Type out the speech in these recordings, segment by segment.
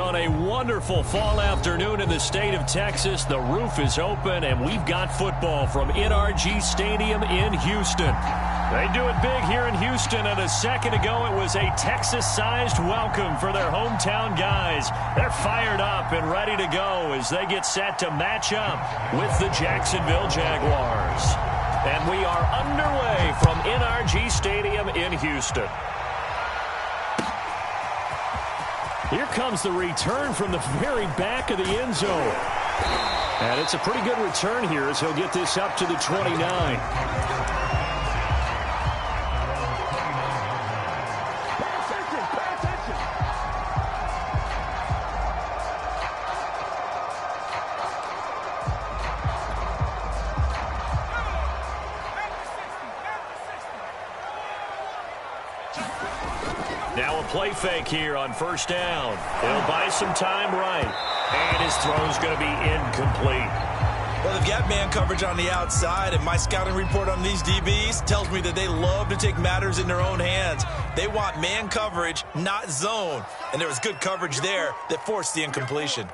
On a wonderful fall afternoon in the state of Texas, the roof is open, and we've got football from NRG Stadium in Houston. They do it big here in Houston, and a second ago it was a Texas-sized welcome for their hometown guys. They're fired up and ready to go as they get set to match up with the Jacksonville Jaguars. And we are underway from NRG Stadium in Houston. Here comes the return from the very back of the end zone. And it's a pretty good return here as he'll get this up to the 29. Now a play fake here on first down. He'll buy some time right. And his throw's going to be incomplete. Well, they've got man coverage on the outside, and my scouting report on these DBs tells me that they love to take matters in their own hands. They want man coverage, not zone. And there was good coverage there that forced the incompletion.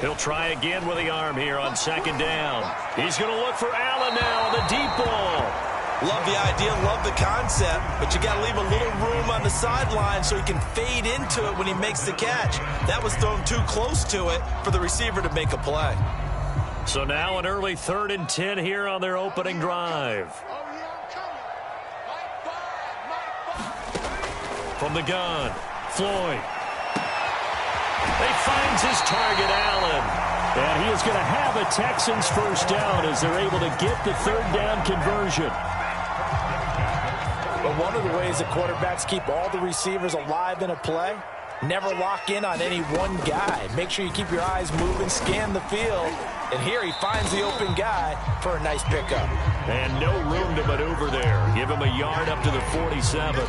He'll try again with the arm here on second down. He's going to look for Allen now on the deep ball. Love the idea, love the concept, but you got to leave a little room on the sideline so he can fade into it when he makes the catch. That was thrown too close to it for the receiver to make a play. So now an early 3rd and 10 here on their opening drive. From the gun, Floyd. He finds his target, Allen. And he is going to have a Texans first down as they're able to get the 3rd down conversion. But one of the ways that quarterbacks keep all the receivers alive in a play, never lock in on any one guy. Make sure you keep your eyes moving, scan the field. And here he finds the open guy for a nice pickup. And no room to maneuver there. Give him a yard up to the 47.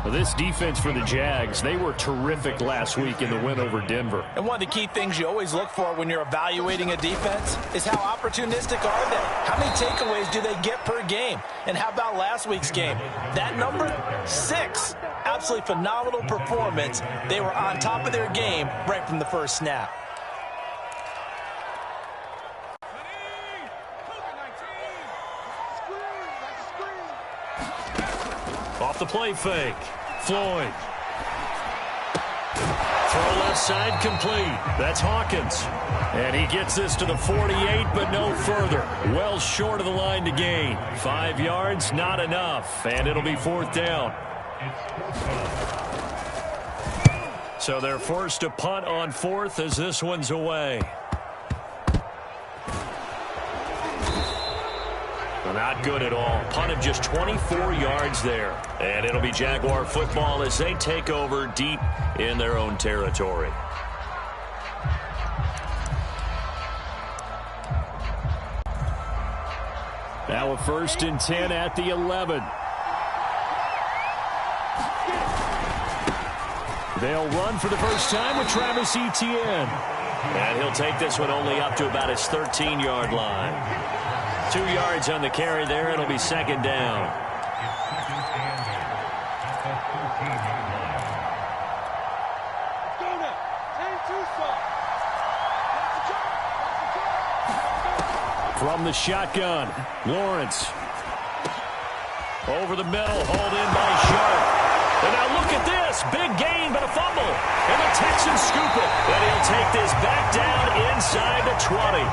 Well, this defense for the Jags, they were terrific last week in the win over Denver. And one of the key things you always look for when you're evaluating a defense is how opportunistic are they? How many takeaways do they get per game? And how about last week's game? That number, 6. Absolutely phenomenal performance. They were on top of their game right from the first snap. Off the play fake. Floyd. Throw left side complete. That's Hawkins. And he gets this to the 48, but no further. Well short of the line to gain. 5 yards, not enough. And it'll be 4th down. So they're forced to punt on 4th as this one's away. Not good at all. Punt of just 24 yards there. And it'll be Jaguar football as they take over deep in their own territory. Now a 1st and 10 at the 11. They'll run for the first time with Travis Etienne. And he'll take this one only up to about his 13-yard line. 2 yards on the carry there. It'll be 2nd down. From the shotgun, Lawrence. Over the middle, hauled in by Sharp. And now look at this. Big gain, but a fumble. And the Texans scoop it. And he'll take this back down inside the 20.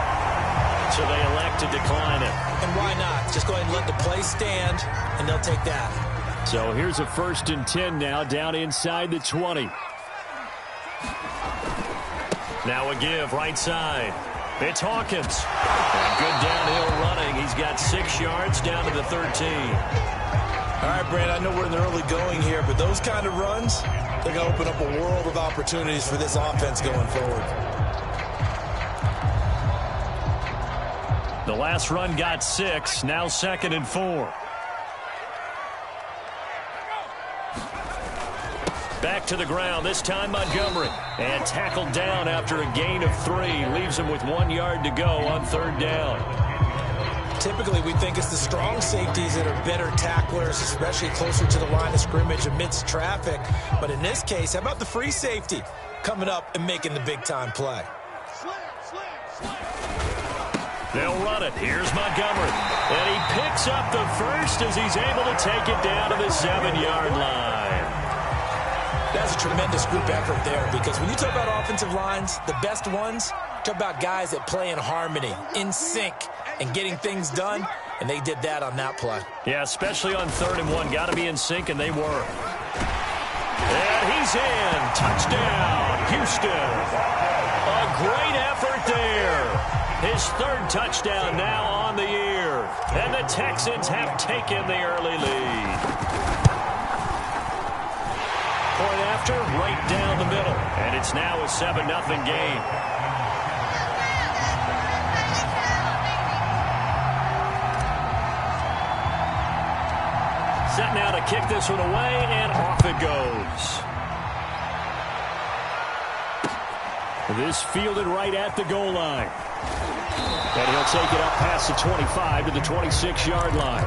So they elect to decline it. And why not? Just go ahead and let the play stand, and they'll take that. So here's a 1st and 10 now, down inside the 20. Now a give, right side. It's Hawkins. And good downhill running. He's got 6 yards down to the 13. All right, Brand, I know we're in the early going here, but those kind of runs, they're going to open up a world of opportunities for this offense going forward. The last run got 6, now 2nd and 4. Back to the ground, this time Montgomery. And tackled down after a gain of 3. Leaves him with 1 yard to go on 3rd down. Typically, we think it's the strong safeties that are better tacklers, especially closer to the line of scrimmage amidst traffic. But in this case, how about the free safety coming up and making the big-time play? They'll run it. Here's Montgomery. And he picks up the first as he's able to take it down to the 7-yard line. That's a tremendous group effort there, because when you talk about offensive lines, the best ones, talk about guys that play in harmony, in sync, and getting things done, and they did that on that play. Yeah, especially on 3rd and 1. Got to be in sync, and they were. And he's in. Touchdown, Houston. A great effort there. His 3rd touchdown now on the year. And the Texans have taken the early lead. Point after, right down the middle. And it's now a 7-0 game. Set now to to kick this one away, and off it goes. This fielded right at the goal line. And he'll take it up past the 25 to the 26-yard line.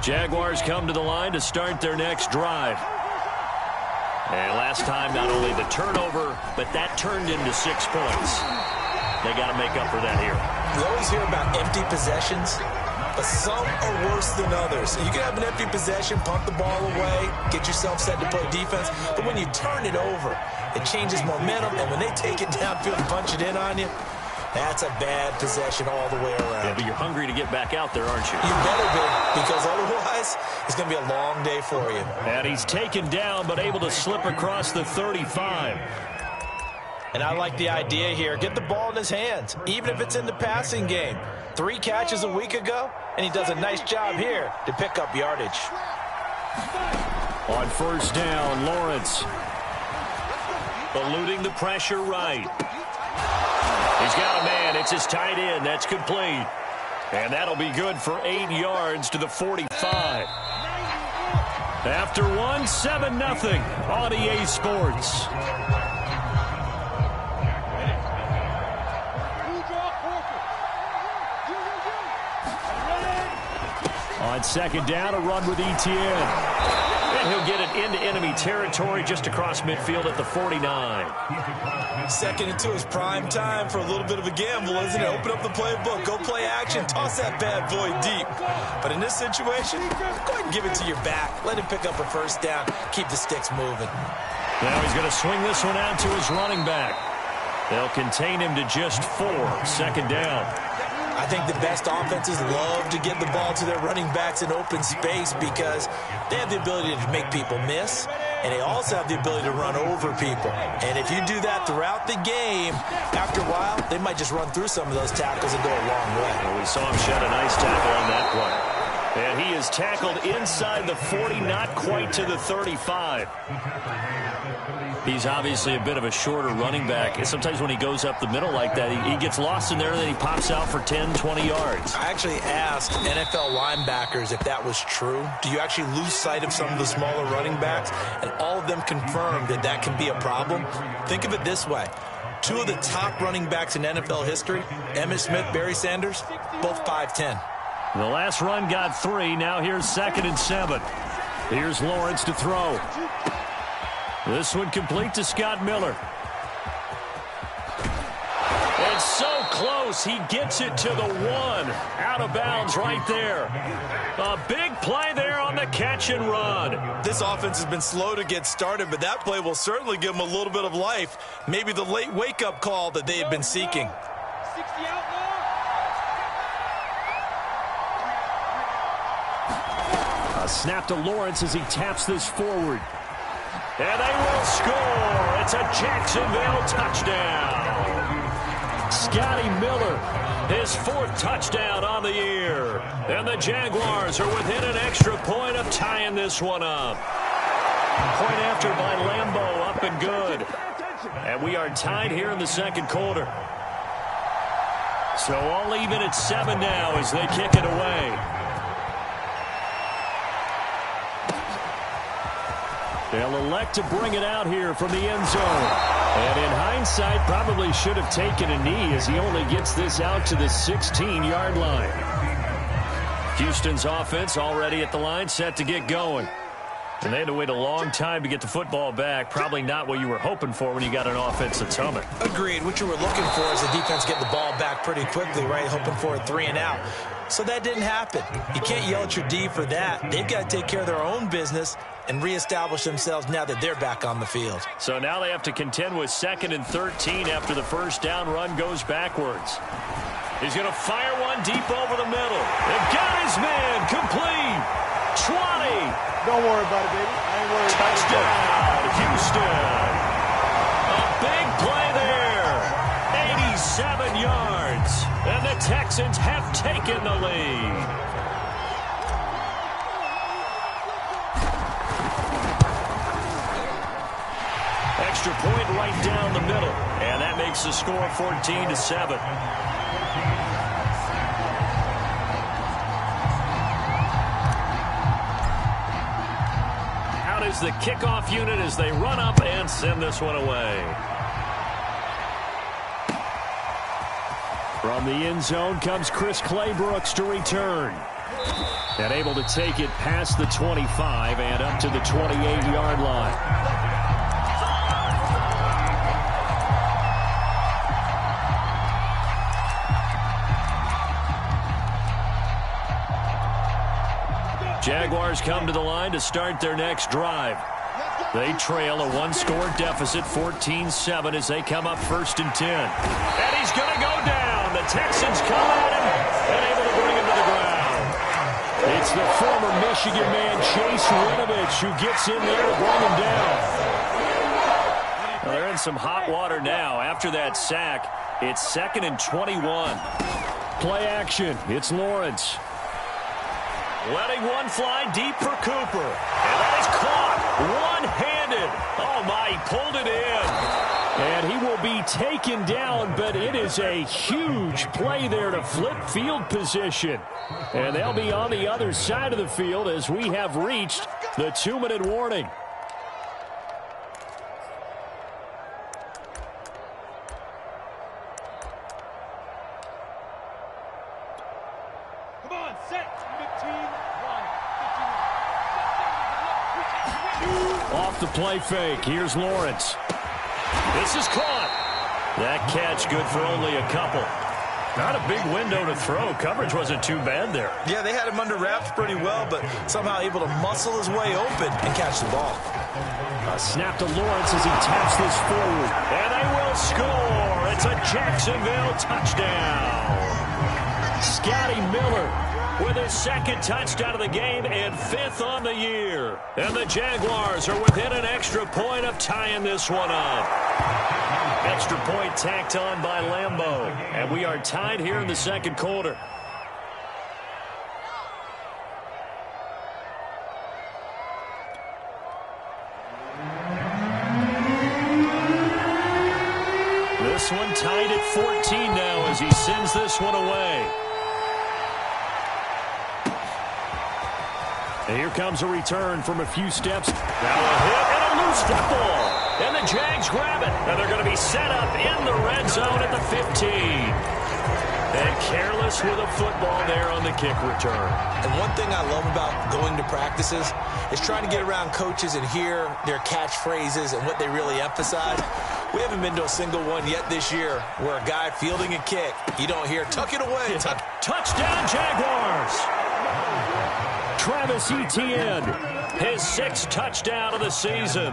Jaguars come to the line to start their next drive. And last time, not only the turnover, but that turned into 6 points. They got to make up for that here. We always hear about empty possessions, but some are worse than others. You can have an empty possession, punt the ball away, get yourself set to play defense, but when you turn it over, it changes momentum, and when they take it downfield and punch it in on you, that's a bad possession all the way around. Yeah, but you're hungry to get back out there, aren't you? You better be, because otherwise, it's going to be a long day for you. And he's taken down, but able to slip across the 35. And I like the idea here. Get the ball in his hands, even if it's in the passing game. 3 catches a week ago, and he does a nice job here to pick up yardage. On first down, Lawrence. Eluding the pressure right. He's got a man. It's his tight end. That's complete. And that'll be good for 8 yards to the 45. After one, 7-0 on EA Sports. On second down, a run with Etienne. And he'll get it into enemy territory just across midfield at the 49. 2nd and 2 is prime time for a little bit of a gamble, isn't it? Open up the playbook, go play action, toss that bad boy deep. But in this situation, go ahead and give it to your back. Let him pick up a first down, keep the sticks moving. Now he's going to swing this one out to his running back. They'll contain him to just 4. 2nd down. I think the best offenses love to get the ball to their running backs in open space because they have the ability to make people miss, and they also have the ability to run over people. And if you do that throughout the game, after a while, they might just run through some of those tackles and go a long way. Well, we saw him shed a nice tackle on that play. And he is tackled inside the 40, not quite to the 35. He's obviously a bit of a shorter running back. And sometimes when he goes up the middle like that, he gets lost in there, and then he pops out for 10, 20 yards. I actually asked NFL linebackers if that was true. Do you actually lose sight of some of the smaller running backs? And all of them confirmed that that can be a problem. Think of it this way. 2 of the top running backs in NFL history, Emmitt Smith, Barry Sanders, both 5'10". The last run got 3. Now here's 2nd and 7. Here's Lawrence to throw. This one complete to Scott Miller. It's so close. He gets it to the 1. Out of bounds right there. A big play there on the catch and run. This offense has been slow to get started, but that play will certainly give them a little bit of life. Maybe the late wake-up call that they had been seeking. A snap to Lawrence as he taps this forward. And they will score. It's a Jacksonville touchdown. Scotty Miller, his 4th touchdown on the year. And the Jaguars are within an extra point of tying this one up. Point after by Lambeau, up and good. And we are tied here in the 2nd quarter. So all even at 7 now as they kick it away. They'll elect to bring it out here from the end zone. And in hindsight, probably should have taken a knee as he only gets this out to the 16-yard line. Houston's offense already at the line, set to get going. And they had to wait a long time to get the football back. Probably not what you were hoping for when you got an offense that's humming. Agreed. What you were looking for is the defense getting the ball back pretty quickly, right? Hoping for a 3 and out. So that didn't happen. You can't yell at your D for that. They've got to take care of their own business and reestablish themselves now that they're back on the field. So now they have to contend with 2nd and 13 after the first down run goes backwards. He's going to fire one deep over the middle. They've got his man complete. 20. Don't worry about it, baby. I ain't worried about it. Touchdown, Houston. A big play there. 87 yards. And the Texans have taken the lead. extra point right down the middle. And that makes the score 14-7. Out is the kickoff unit as they run up and send this one away. From the end zone comes Chris Claybrooks to return. And able to take it past the 25 and up to the 28-yard line. Jaguars come to the line to start their next drive. They trail a one-score deficit, 14-7, as they come up 1st and 10. And he's going to go down. The Texans come at him and able to bring him to the ground. It's the former Michigan man, Chase Winovich, who gets in there to bring him down. Well, they're in some hot water now. After that sack, it's 2nd and 21. Play action. It's Lawrence. Letting one fly deep for Cooper. And that is caught one-handed. Oh, my, he pulled it in. And he will be taken down, but it is a huge play there to flip field position. And they'll be on the other side of the field as we have reached the 2-minute warning. Off the play fake. Here's Lawrence. This is caught. That catch good for only a couple. Not a big window to throw. Coverage wasn't too bad there. Yeah, they had him under wraps pretty well, but somehow able to muscle his way open and catch the ball. A snap to Lawrence as he taps this forward. And they will score. It's a Jacksonville touchdown. Scotty Miller with his 2nd touchdown of the game and 5th on the year. And the Jaguars are within an extra point of tying this one up. Extra point tacked on by Lambeau. And we are tied here in the 2nd quarter. This one tied at 14 now as he sends this one away. And here comes a return from a few steps. Now a hit and a loose football. And the Jags grab it. And they're going to be set up in the red zone at the 15. And careless with a football there on the kick return. And one thing I love about going to practices is trying to get around coaches and hear their catchphrases and what they really emphasize. We haven't been to a single one yet this year where a guy fielding a kick, you don't hear, tuck it away. Touchdown, Jaguars. Travis Etienne, his 6th touchdown of the season.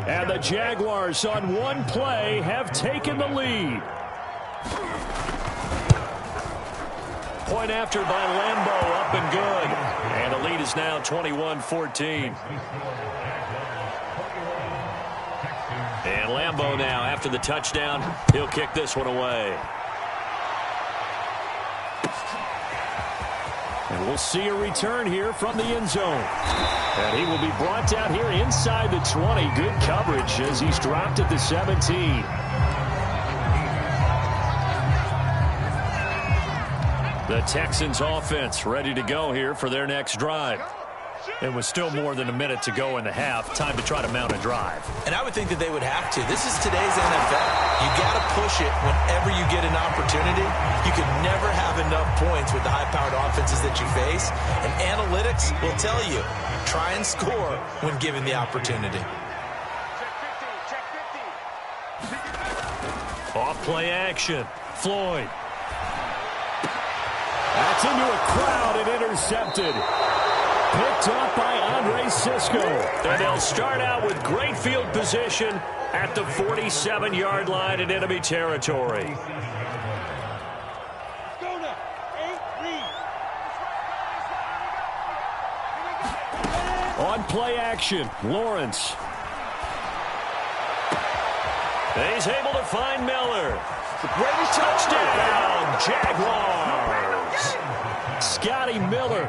And the Jaguars on one play have taken the lead. Point after by Lambeau, up and good. And the lead is now 21-14. And Lambeau now, after the touchdown, he'll kick this one away. And we'll see a return here from the end zone. And he will be brought down here inside the 20. Good coverage as he's dropped at the 17. The Texans offense ready to go here for their next drive. It was still more than a minute to go in the half. Time to try to mount a drive. And I would think that they would have to. This is today's NFL. You got to push it whenever you get an opportunity. You can never have enough points with the high-powered offenses that you face. And analytics will tell you, try and score when given the opportunity. Off play action. Floyd. That's into a crowd and intercepted. Picked up by Andre Cisco. And they'll start out with great field position at the 47-yard line in enemy territory. On play action, Lawrence. He's able to find Miller. Touchdown, Jaguars. Scotty Miller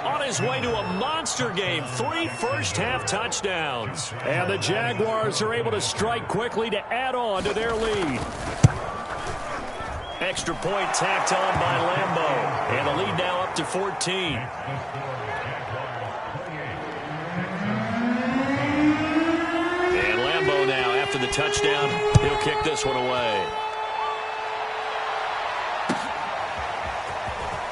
on his way to a monster game. 3 first-half touchdowns. And the Jaguars are able to strike quickly to add on to their lead. Extra point tacked on by Lambo. And the lead now up to 14. And Lambo now, after the touchdown, he'll kick this one away.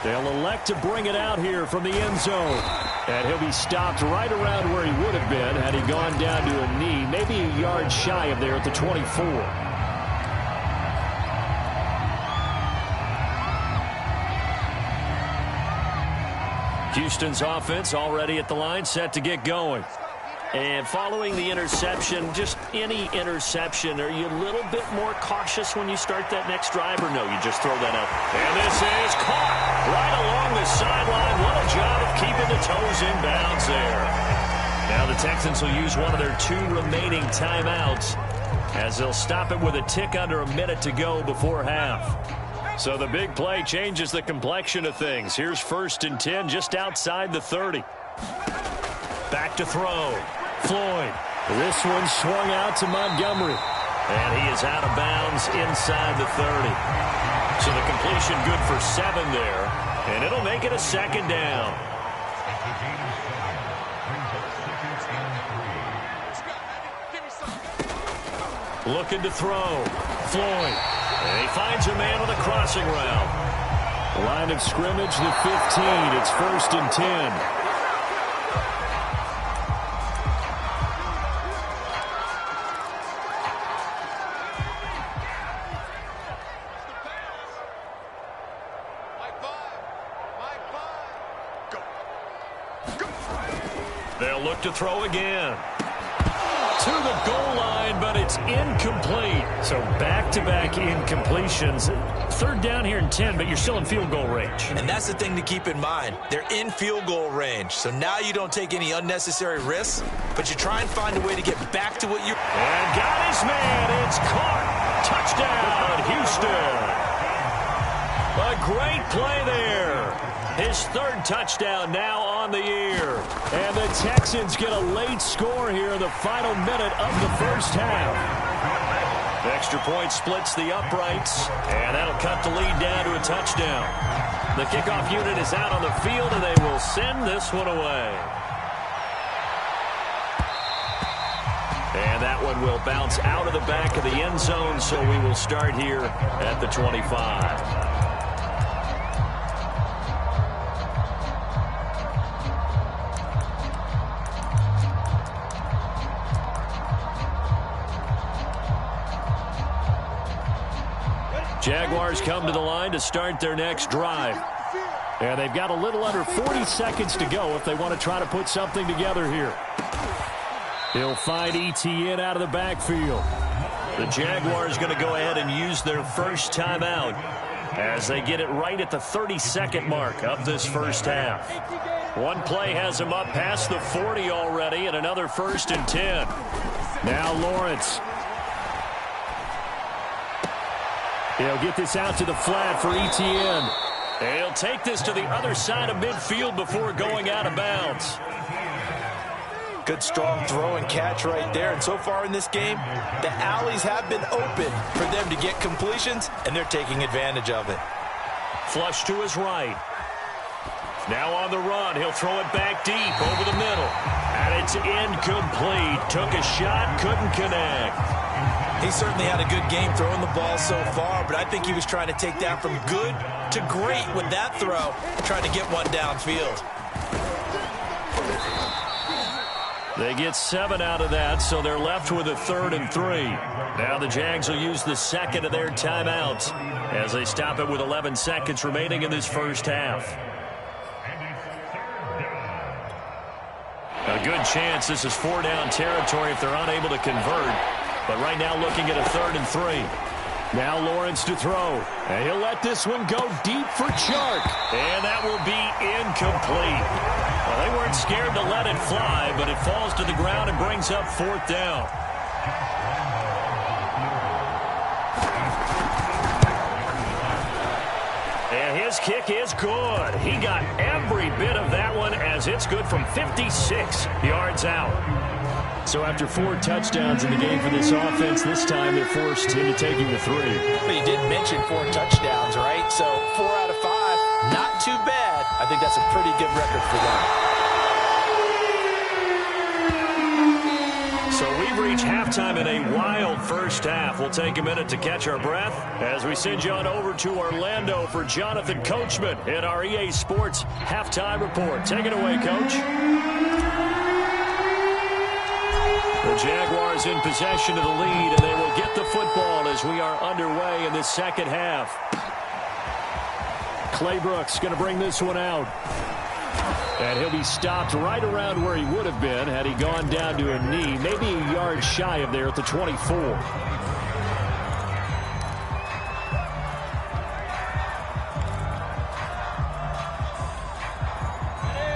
They'll elect to bring it out here from the end zone. And he'll be stopped right around where he would have been had he gone down to a knee, maybe a yard shy of there at the 24. Houston's offense already at the line, set to get going. And following the interception, just any interception, are you a little bit more cautious when you start that next drive, or no, you just throw that up? And this is caught right along the sideline. What a job of keeping the toes in bounds there. Now the Texans will use one of their 2 remaining timeouts as they'll stop it with a tick under a minute to go before half. So the big play changes the complexion of things. Here's 1st and 10 just outside the 30. Back to throw. Floyd. This one swung out to Montgomery. And he is out of bounds inside the 30. So the completion good for 7 there. And it'll make it a 2nd down. Looking to throw. Floyd. And he finds a man on the crossing route. Line of scrimmage, the 15. It's 1st and 10. They'll look to throw again. To the goal line, but it's incomplete. So back-to-back incompletions. 3rd down here and 10, but you're still in field goal range. And that's the thing to keep in mind. They're in field goal range. So now you don't take any unnecessary risks, but you try and find a way to get back to what you... And got his man. It's caught. Touchdown, Houston. A great play there. His 3rd touchdown now on the year. And the Texans get a late score here in the final minute of the 1st half. The extra point splits the uprights, and that'll cut the lead down to a touchdown. The kickoff unit is out on the field, and they will send this one away. And that one will bounce out of the back of the end zone, so we will start here at the 25. Jaguars come to the line to start their next drive. And they've got a little under 40 seconds to go if they want to try to put something together here. He'll find Etienne out of the backfield. The Jaguars going to go ahead and use their 1st timeout as they get it right at the 32nd mark of this 1st half. One play has them up past the 40 already, and another 1st and 10. Now Lawrence. He'll get this out to the flat for Etienne. And he'll take this to the other side of midfield before going out of bounds. Good strong throw and catch right there. And so far in this game, the alleys have been open for them to get completions, and they're taking advantage of it. Flush to his right. Now on the run, he'll throw it back deep over the middle. And it's incomplete. Took a shot, couldn't connect. He certainly had a good game throwing the ball so far, but I think he was trying to take that from good to great with that throw, trying to get one downfield. They get 7 out of that, so they're left with a 3rd and 3. Now the Jags will use the 2nd of their timeouts as they stop it with 11 seconds remaining in this 1st half. A good chance this is 4-down territory if they're unable to convert. But right now looking at a 3rd and 3. Now Lawrence to throw. And he'll let this one go deep for Chark. And that will be incomplete. Well, they weren't scared to let it fly, but it falls to the ground and brings up 4th down. And his his kick is good. He got every bit of that one as it's good from 56 yards out. So after 4 touchdowns in the game for this offense, this time they're forced into taking the 3. But you did mention 4 touchdowns, right? So 4 out of 5, not too bad. I think that's a pretty good record for them. So we've reached halftime in a wild first half. We'll take a minute to catch our breath as we send you on over to Orlando for Jonathan Coachman in our EA Sports Halftime Report. Take it away, Coach. The Jaguars in possession of the lead, and they will get the football as we are underway in this second half. Clay Brooks going to bring this one out. And he'll be stopped right around where he would have been had he gone down to a knee, maybe a yard shy of there at the 24.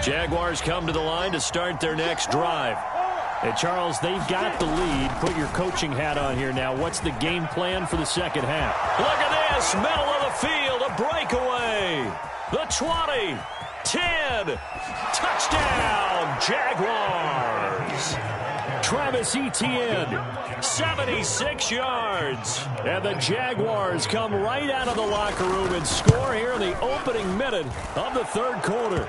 Jaguars come to the line to start their next drive. And Charles, they've got the lead. Put your coaching hat on here now. What's the game plan for the second half? Look at this, middle of the field, a breakaway. The 20. 10, touchdown, Jaguars. Travis Etienne, 76 yards. And the Jaguars come right out of the locker room and score here in the opening minute of the third quarter.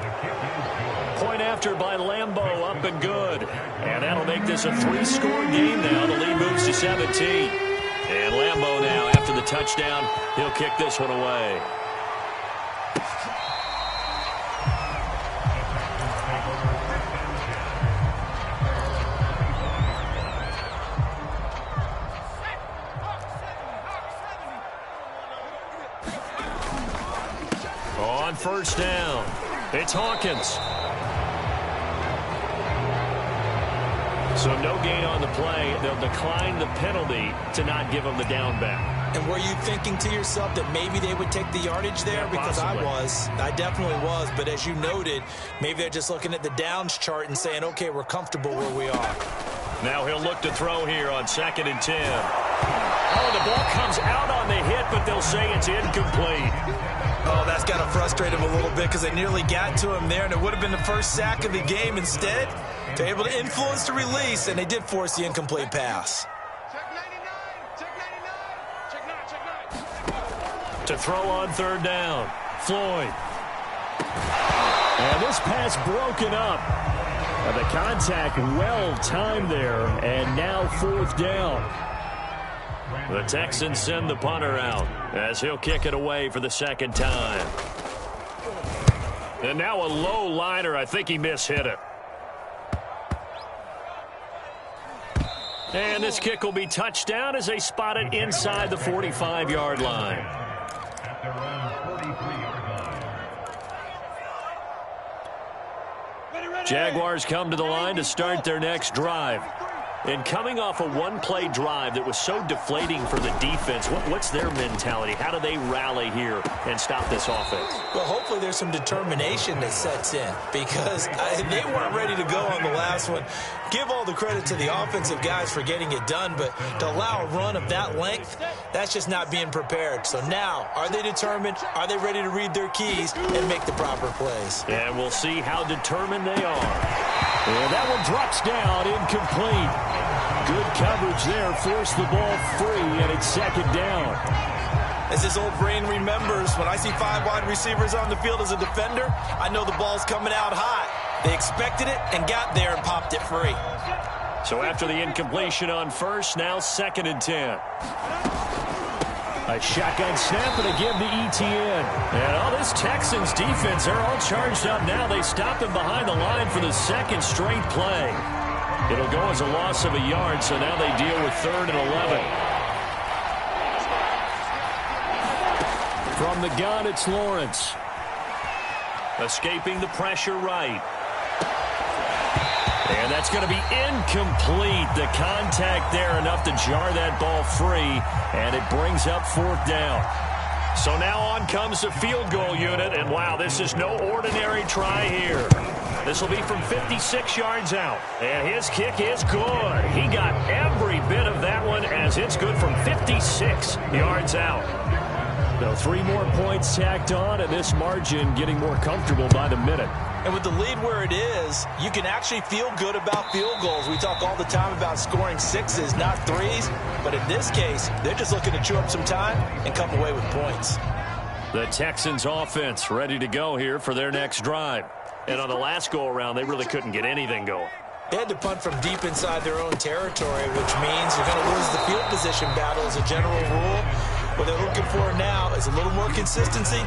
Point after by Lambeau, up and good. And that'll make this a 3-score game now. The lead moves to 17. And Lambeau now, after the touchdown, he'll kick this one away. On first down, it's Hawkins. So no gain on the play. They'll decline the penalty to not give him the down back. And were you thinking to yourself that maybe they would take the yardage there? Because Possibly. I definitely was. But as you noted, maybe they're just looking at the downs chart and saying, okay, we're comfortable where we are. Now he'll look to throw here on 2nd and 10. Oh, the ball comes out on the hit, but they'll say it's incomplete. Oh, that's got to frustrate him a little bit because they nearly got to him there, and it would have been the first sack of the game. Instead, they're able to influence the release, and they did force the incomplete pass. To throw on 3rd down, Floyd. And this pass broken up. And the contact well timed there, and now 4th down. The Texans send the punter out as he'll kick it away for the second time. And now a low liner. I think he mishit it. And this kick will be touchdown as they spot it inside the 45-yard line. Jaguars come to the line to start their next drive. And coming off a one-play drive that was so deflating for the defense, what's their mentality? How do they rally here and stop this offense? Well, hopefully there's some determination that sets in because they weren't ready to go on the last one. Give all the credit to the offensive guys for getting it done, but to allow a run of that length, that's just not being prepared. So now, are they determined? Are they ready to read their keys and make the proper plays? And we'll see how determined they are. And that one drops down, incomplete. Good coverage there, forced the ball free, and it's 2nd down. As his old brain remembers, when I see 5 wide receivers on the field as a defender, I know the ball's coming out hot. They expected it and got there and popped it free. So after the incompletion on first, now 2nd and 10. A shotgun snap and a give to Etienne. And all this Texans defense, they're all charged up now. They stop him behind the line for the second straight play. It'll go as a loss of a yard, so now they deal with 3rd and 11. From the gun, it's Lawrence. Escaping the pressure right. And that's going to be incomplete. The contact there enough to jar that ball free, and it brings up 4th down. So now on comes the field goal unit, and wow, this is no ordinary try here. This will be from 56 yards out, and his kick is good. He got every bit of that one as it's good from 56 yards out. So 3 more points tacked on, and this margin getting more comfortable by the minute. And with the lead where it is, you can actually feel good about field goals. We talk all the time about scoring 6s, not 3s. But in this case, they're just looking to chew up some time and come away with points. The Texans offense ready to go here for their next drive. And on the last go-around, they really couldn't get anything going. They had to punt from deep inside their own territory, which means you're going to lose the field position battle as a general rule. What they're looking for now is a little more consistency,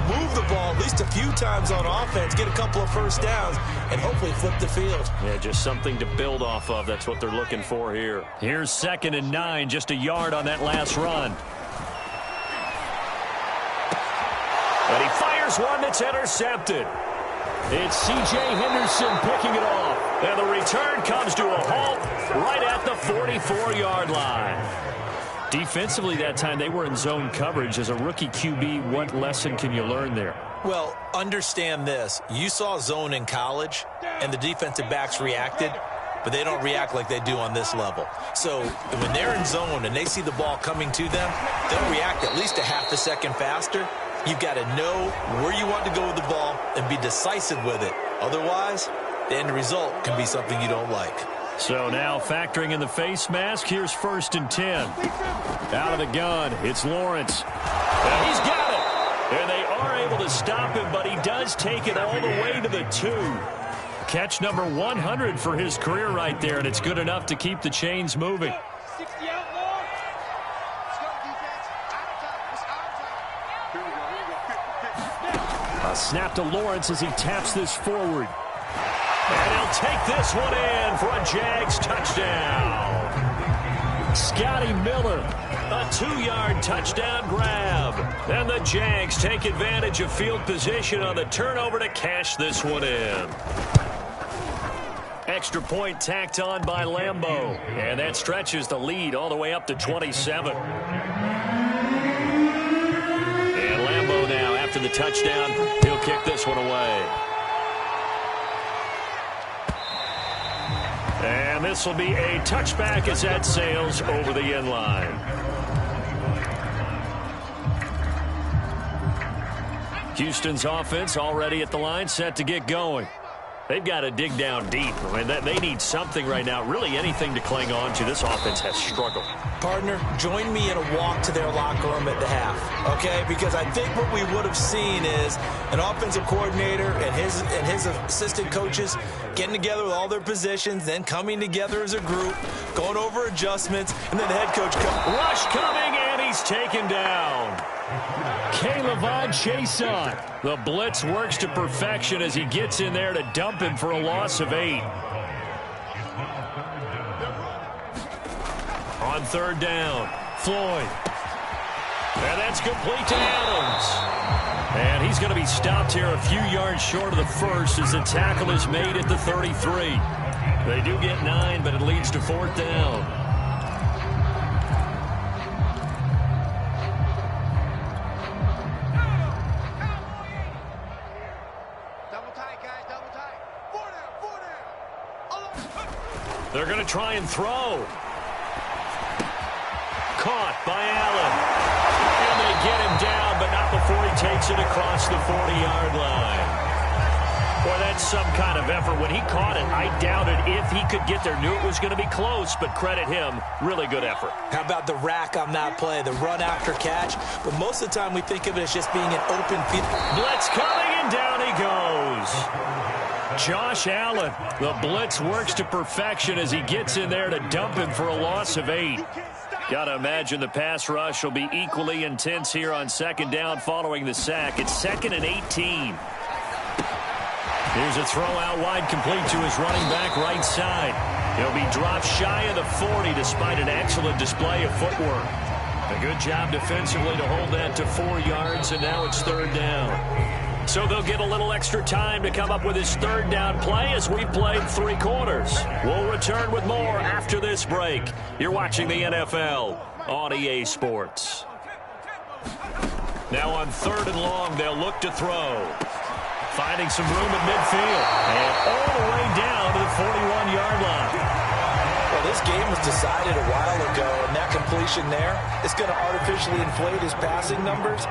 move the ball at least a few times on offense, get a couple of first downs, and hopefully flip the field. Yeah, just something to build off of. That's what they're looking for here. Here's 2nd and 9, just a yard on that last run. And he fires one that's intercepted. It's C.J. Henderson picking it off. And the return comes to a halt right at the 44-yard line. Defensively that time, they were in zone coverage. As a rookie QB, what lesson can you learn there? Well, understand this. You saw zone in college, and the defensive backs reacted, but they don't react like they do on this level. So when they're in zone and they see the ball coming to them, they'll react at least a half a second faster. You've got to know where you want to go with the ball and be decisive with it. Otherwise, the end result can be something you don't like. So now factoring in the face mask, here's 1st and 10. Out of the gun, it's Lawrence. And he's got it. And they are able to stop him, but he does take it all the way to the 2. Catch number 100 for his career right there, and it's good enough to keep the chains moving. A snap to Lawrence as he taps this forward. And he'll take this one in for a Jags touchdown. Scotty Miller, a 2-yard touchdown grab. And the Jags take advantage of field position on the turnover to cash this one in. Extra point tacked on by Lambeau. And that stretches the lead all the way up to 27. And Lambeau now, after the touchdown, he'll kick this one away. And this will be a touchback as that sails over the end line. Houston's offense already at the line, set to get going. They've got to dig down deep. I mean, they need something right now, really anything to cling on to. This offense has struggled. Partner, join me in a walk to their locker room at the half, okay? Because I think what we would have seen is an offensive coordinator and his assistant coaches getting together with all their positions, then coming together as a group, going over adjustments, and then the head coach comes. Rush coming, and he's taken down. K'Lavon Chaisson. The blitz works to perfection as he gets in there to dump him for a loss of 8. On 3rd down, Floyd. And that's complete to Adams. And he's going to be stopped here a few yards short of the first as the tackle is made at the 33. They do get 9, but it leads to 4th down. They're going to try and throw. Caught by Allen. And they get him down, but not before he takes it across the 40-yard line. Boy, that's some kind of effort. When he caught it, I doubted if he could get there. Knew it was going to be close, but credit him. Really good effort. How about the rack on that play, the run after catch? But most of the time we think of it as just being an open field. Blitz coming, and down he goes. Josh Allen, the blitz works to perfection as he gets in there to dump him for a loss of 8. Got to imagine the pass rush will be equally intense here on 2nd down following the sack. It's 2nd and 18. Here's a throw out wide complete to his running back right side. He'll be dropped shy of the 40 despite an excellent display of footwork. A good job defensively to hold that to 4 yards, and now it's 3rd down. So they'll get a little extra time to come up with his 3rd down play as we've played 3 quarters. We'll return with more after this break. You're watching the NFL on EA Sports. Now on 3rd and long, they'll look to throw. Finding some room at midfield. And all the way down to the 41-yard line. Well, this game was decided a while ago, and that completion there is going to artificially inflate his passing numbers.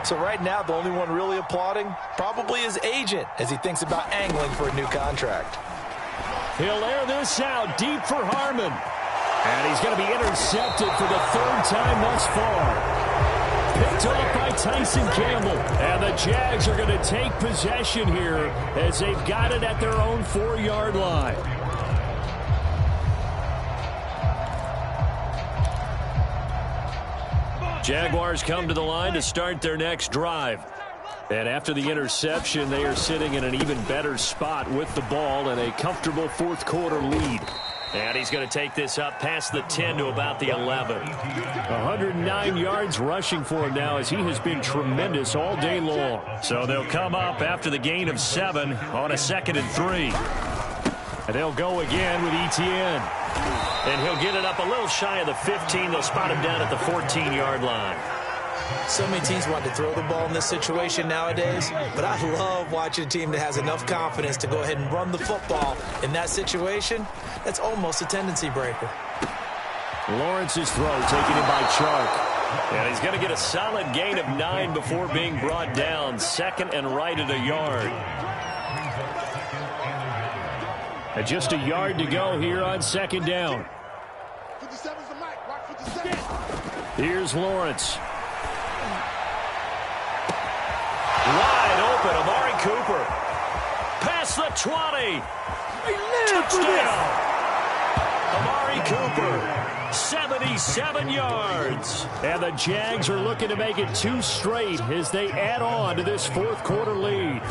So right now, the only one really applauding probably his agent as he thinks about angling for a new contract. He'll air this out deep for Harmon. And he's going to be intercepted for the third time thus far. Picked off by Tyson Campbell. And the Jags are going to take possession here as they've got it at their own 4-yard line. Jaguars come to the line to start their next drive. And after the interception, they are sitting in an even better spot with the ball and a comfortable fourth-quarter lead. And he's going to take this up past the 10 to about the 11. 109 yards rushing for him now as he has been tremendous all day long. So they'll come up after the gain of 7 on a 2nd and 3. And they'll go again with Etienne. And he'll get it up a little shy of the 15. They'll spot him down at the 14-yard line. So many teams want to throw the ball in this situation nowadays, but I love watching a team that has enough confidence to go ahead and run the football. In that situation, that's almost a tendency breaker. Lawrence's throw taken in by Chark. And he's going to get a solid gain of 9 before being brought down. 2nd and right at a yard. And just a yard to go here on 2nd down. Here's Lawrence. Wide open, Amari Cooper. Past the 20. Touchdown. Amari Cooper, 77 yards. And the Jags are looking to make it 2 straight as they add on to this fourth-quarter lead.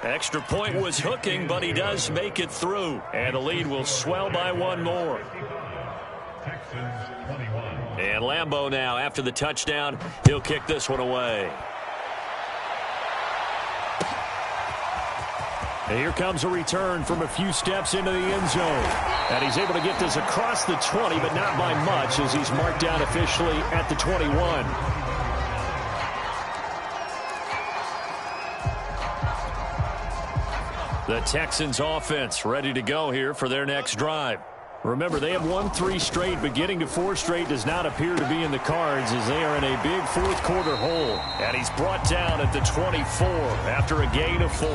Extra point was hooking, but he does make it through. And the lead will swell by 1 more. And Lambeau now, after the touchdown, he'll kick this one away. And here comes a return from a few steps into the end zone. And he's able to get this across the 20, but not by much as he's marked down officially at the 21. The Texans offense ready to go here for their next drive. Remember, they have won 3 straight, but getting to 4 straight does not appear to be in the cards as they are in a big fourth-quarter hole. And he's brought down at the 24 after a gain of 4.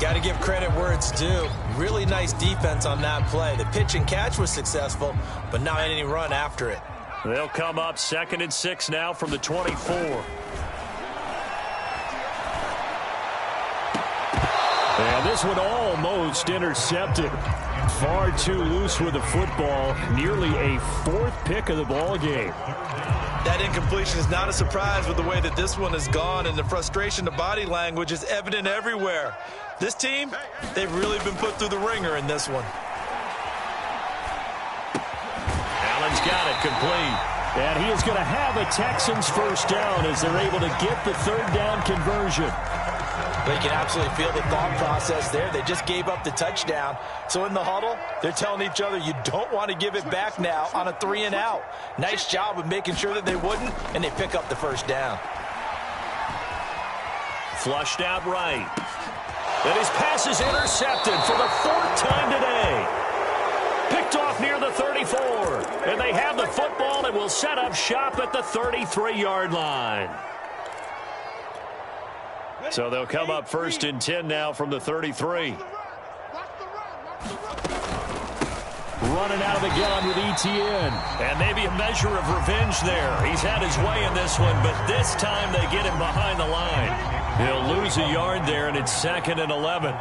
Got to give credit where it's due. Really nice defense on that play. The pitch and catch was successful, but not any run after it. They'll come up 2nd and 6 now from the 24. And this one almost intercepted. Far too loose with the football. Nearly a 4th pick of the ball game. That incompletion is not a surprise with the way that this one has gone, and the frustration, the body language is evident everywhere. This team, they've really been put through the ringer in this one. Allen's got it complete. And he is going to have a Texans first down as they're able to get the 3rd down conversion. But you can absolutely feel the thought process there. They just gave up the touchdown. So in the huddle, they're telling each other, you don't want to give it back now on a 3-and-out. Nice job of making sure that they wouldn't, and they pick up the first down. Flushed out right. And his pass is intercepted for the 4th time today. Picked off near the 34. And they have the football and will set up shop at the 33-yard line. So they'll come up 1st and 10 now from the 33. Running out of the gun with Etienne. And maybe a measure of revenge there. He's had his way in this one, but this time they get him behind the line. He'll lose a yard there, and it's 2nd and 11.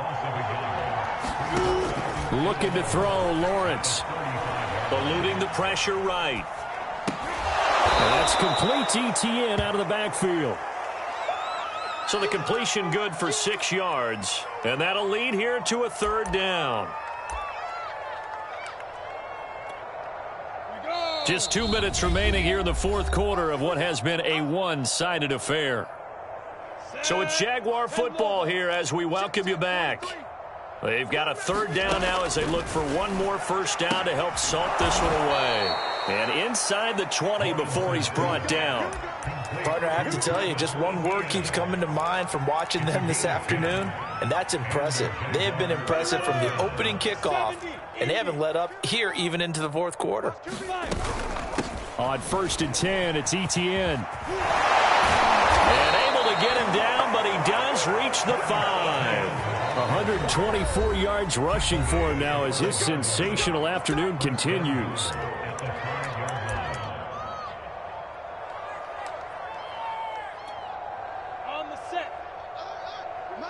Looking to throw, Lawrence. Eluding the pressure right. And that's complete to Etienne out of the backfield. So the completion good for 6 yards. And that'll lead here to a 3rd down. Just 2 minutes remaining here in the 4th quarter of what has been a one-sided affair. So it's Jaguar football here as we welcome you back. They've got a 3rd down now as they look for one more first down to help salt this one away. And inside the 20 before he's brought down. Partner, I have to tell you, just one word keeps coming to mind from watching them this afternoon, and that's impressive. They have been impressive from the opening kickoff, and they haven't let up here even into the 4th quarter. On 1st and 10, it's Etienne. And able to get him down, but he does reach the 5. 124 yards rushing for him now as his sensational afternoon continues. On the set.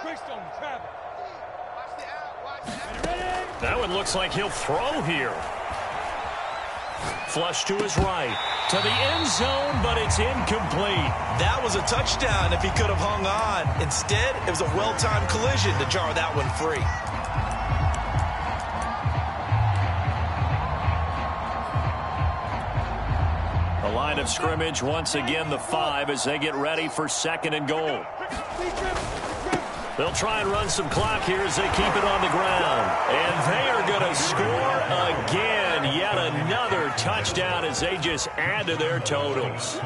Greystone, travel. That one looks like he'll throw here. Flush to his right. To the end zone, but it's incomplete. That was a touchdown if he could have hung on. Instead, it was a well-timed collision to jar that one free. The line of scrimmage, once again, the 5 as they get ready for 2nd and goal. They'll try and run some clock here as they keep it on the ground. And they are going to score again. Yet another touchdown as they just add to their totals.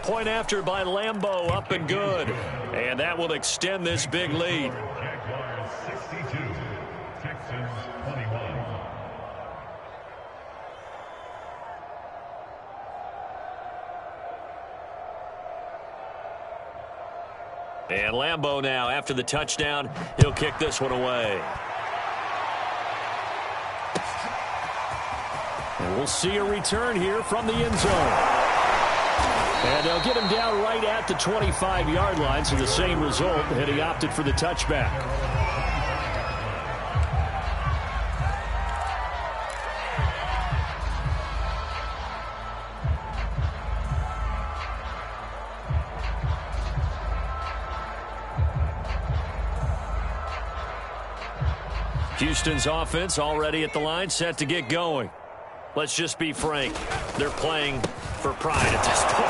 Point after by Lambeau, up and good. And that will extend this big lead. Jaguars 62, Texans 21. And Lambeau now, after the touchdown, he'll kick this one away. And we'll see a return here from the end zone. And they'll get him down right at the 25-yard line, so the same result, and he opted for the touchback. Houston's offense already at the line, set to get going. Let's just be frank. They're playing for pride at this point.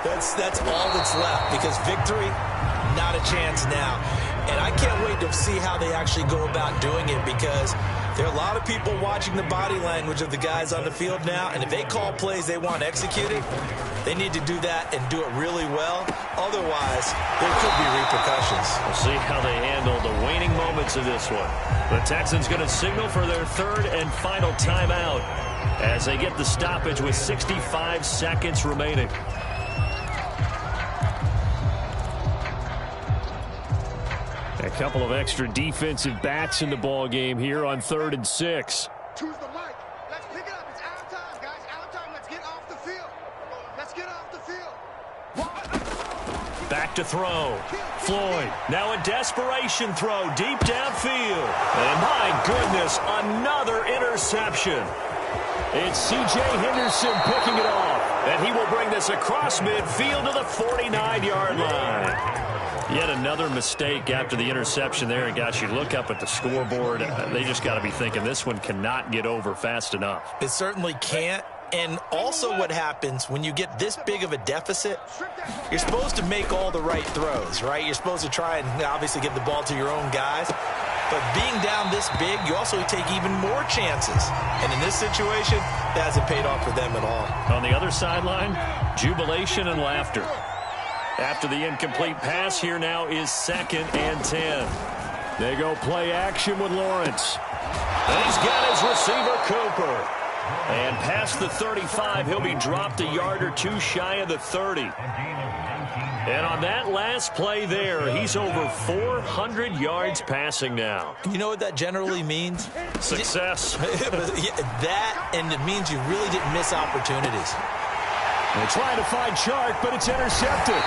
That's all that's left, because victory, not a chance now. And I can't wait to see how they actually go about doing it, because there are a lot of people watching the body language of the guys on the field now, and if they call plays they want executed, they need to do that and do it really well. Otherwise, there could be repercussions. We'll see how they handle the waning moments of this one. The Texans going to signal for their 3rd and final timeout as they get the stoppage with 65 seconds remaining. A couple of extra defensive backs in the ball game here on 3rd and 6. Choose the mic. Let's pick it up. It's out of time, guys. Out of time. Let's get off the field. Let's get off the field. Back to throw. Floyd. Now a desperation throw deep downfield. And my goodness, another interception. It's C.J. Henderson picking it off. And he will bring this across midfield to the 49-yard line. Yet another mistake after the interception there. And gosh, you look up at the scoreboard, they just got to be thinking this one cannot get over fast enough. It certainly can't. And also what happens when you get this big of a deficit, you're supposed to make all the right throws, right? You're supposed to try and obviously get the ball to your own guys. But being down this big, you also take even more chances. And in this situation, that hasn't paid off for them at all. On the other sideline, jubilation and laughter. After the incomplete pass, here now is 2nd and 10. They go play action with Lawrence. And he's got his receiver, Cooper. And past the 35, he'll be dropped a yard or two shy of the 30. And on that last play there, he's over 400 yards passing now. You know what that generally means? Success. That, and it means you really didn't miss opportunities. They're trying to find Chark, but it's intercepted.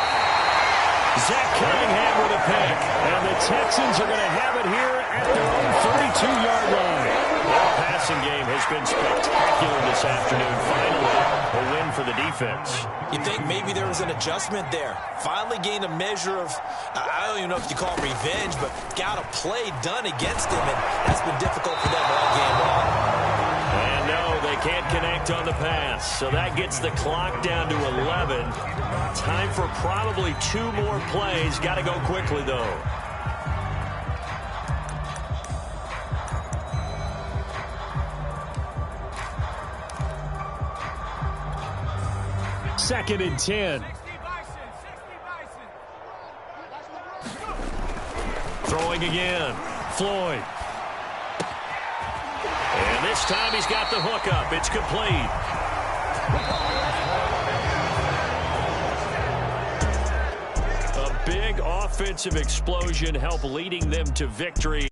Zach Cunningham with a pick. And the Texans are going to have it here at their own 32-yard line. Their passing game has been spectacular this afternoon. Finally, a win for the defense. You think maybe there was an adjustment there. Finally gained a measure of, I don't even know if you call it revenge, but got a play done against him, and that's been difficult for them all game long. And no, they can't connect on the pass, so that gets the clock down to 11. Time for probably 2 more plays. Got to go quickly, though. Second and 10. Throwing again. Floyd. And This time he's got the hook up. It's complete. A big offensive explosion helped leading them to victory.